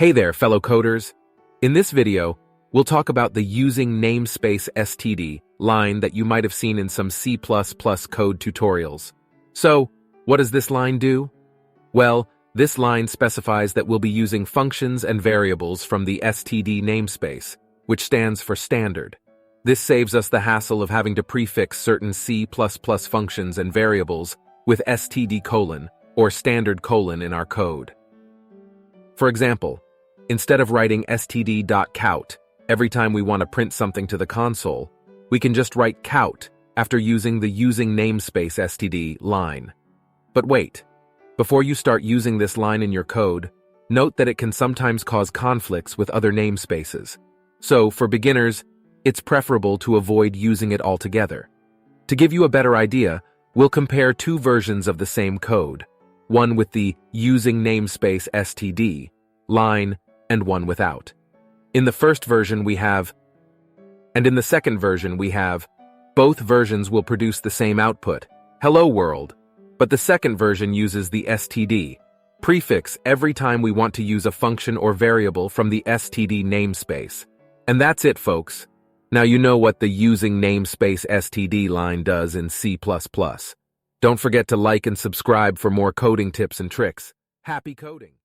Hey there, fellow coders. In this video, we'll talk about the using namespace std line that you might have seen in some C++ code tutorials. So, what does this line do? Well, this line specifies that we'll be using functions and variables from the std namespace, which stands for standard. This saves us the hassle of having to prefix certain C++ functions and variables with std:, or standard : in our code. For example, instead of writing std.count every time we want to print something to the console, we can just write count after using the using namespace std line. But wait, before you start using this line in your code, note that it can sometimes cause conflicts with other namespaces. So, for beginners, it's preferable to avoid using it altogether. To give you a better idea, we'll compare two versions of the same code, one with the using namespace std line and one without. In the first version we have, and in the second version we have, both versions will produce the same output, hello world, but the second version uses the std prefix every time we want to use a function or variable from the std namespace. And that's it, folks. Now you know what the using namespace std line does in C++. Don't forget to like and subscribe for more coding tips and tricks. Happy coding!